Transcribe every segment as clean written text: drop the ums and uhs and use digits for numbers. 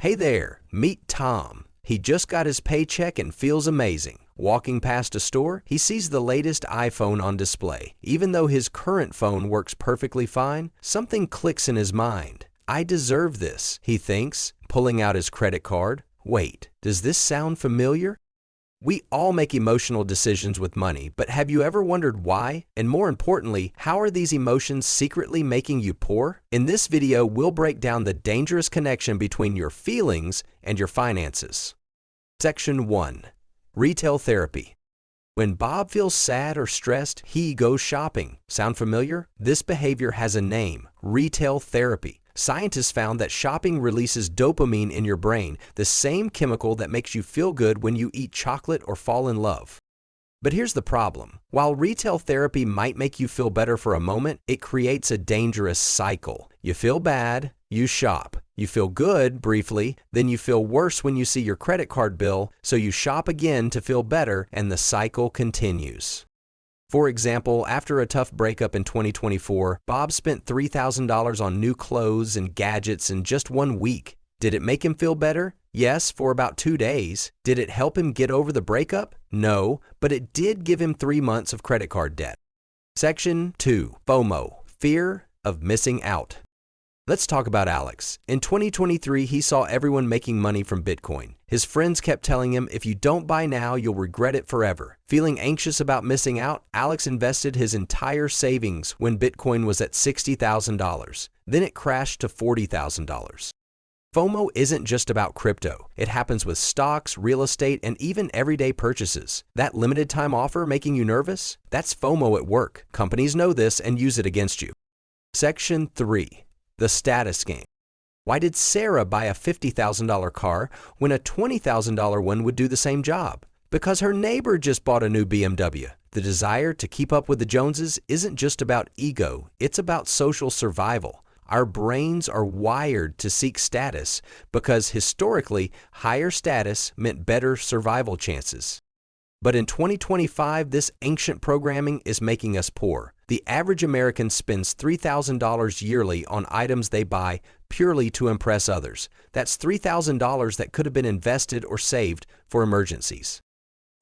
Hey there, meet Tom. He just got his paycheck and feels amazing. Walking past a store, he sees the latest iPhone on display. Even though his current phone works perfectly fine, something clicks in his mind. I deserve this, he thinks, pulling out his credit card. Wait, does this sound familiar? We all make emotional decisions with money, but have you ever wondered why? And more importantly, how are these emotions secretly making you poor? In this video, we'll break down the dangerous connection between your feelings and your finances. Section 1. Retail Therapy. When Bob feels sad or stressed, he goes shopping. Sound familiar? This behavior has a name: retail therapy. Scientists found that shopping releases dopamine in your brain, the same chemical that makes you feel good when you eat chocolate or fall in love. But here's the problem. While retail therapy might make you feel better for a moment, it creates a dangerous cycle. You feel bad, you shop. You feel good briefly, then you feel worse when you see your credit card bill, so you shop again to feel better, and the cycle continues. For example, after a tough breakup in 2024, Bob spent $3,000 on new clothes and gadgets in just 1 week. Did it make him feel better? Yes, for about 2 days. Did it help him get over the breakup? No, but it did give him 3 months of credit card debt. Section 2. FOMO. Fear of missing out. Let's talk about Alex. In 2023, he saw everyone making money from Bitcoin. His friends kept telling him, if you don't buy now, you'll regret it forever. Feeling anxious about missing out, Alex invested his entire savings when Bitcoin was at $60,000. Then it crashed to $40,000. FOMO isn't just about crypto. It happens with stocks, real estate, and even everyday purchases. That limited time offer making you nervous? That's FOMO at work. Companies know this and use it against you. Section 3. The status game. Why did Sarah buy a $50,000 car when a $20,000 one would do the same job? Because her neighbor just bought a new BMW. The desire to keep up with the Joneses isn't just about ego, it's about social survival. Our brains are wired to seek status because historically, higher status meant better survival chances. But in 2025, this ancient programming is making us poor. The average American spends $3,000 yearly on items they buy purely to impress others. That's $3,000 that could have been invested or saved for emergencies.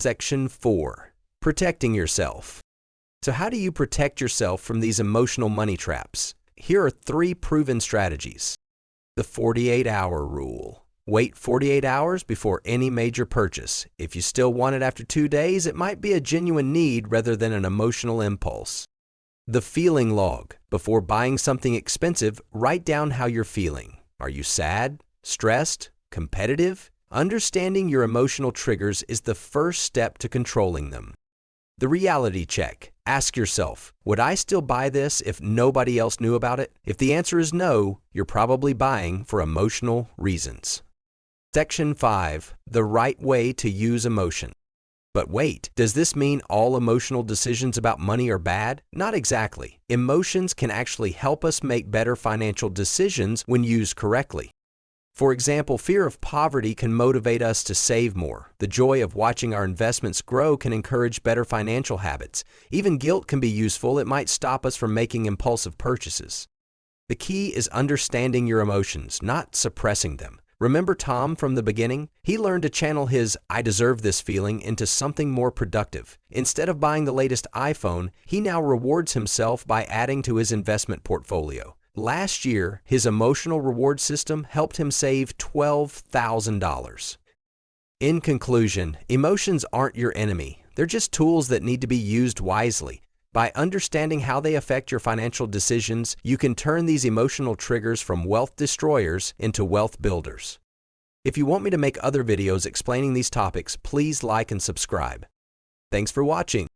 Section 4. Protecting yourself. So how do you protect yourself from these emotional money traps? Here are 3 proven strategies. The 48-hour rule. Wait 48 hours before any major purchase. If you still want it after 2 days, it might be a genuine need rather than an emotional impulse. The feeling log. Before buying something expensive, write down how you're feeling. Are you sad, stressed, competitive? Understanding your emotional triggers is the first step to controlling them. The reality check. Ask yourself, would I still buy this if nobody else knew about it? If the answer is no, you're probably buying for emotional reasons. Section 5. The right way to use emotion. But wait, does this mean all emotional decisions about money are bad? Not exactly. Emotions can actually help us make better financial decisions when used correctly. For example, fear of poverty can motivate us to save more. The joy of watching our investments grow can encourage better financial habits. Even guilt can be useful. It might stop us from making impulsive purchases. The key is understanding your emotions, not suppressing them. Remember Tom from the beginning? He learned to channel his "I deserve this" feeling into something more productive. Instead of buying the latest iPhone, he now rewards himself by adding to his investment portfolio. Last year, his emotional reward system helped him save $12,000. In conclusion, emotions aren't your enemy. They're just tools that need to be used wisely. By understanding how they affect your financial decisions, you can turn these emotional triggers from wealth destroyers into wealth builders. If you want me to make other videos explaining these topics, please like and subscribe. Thanks for watching.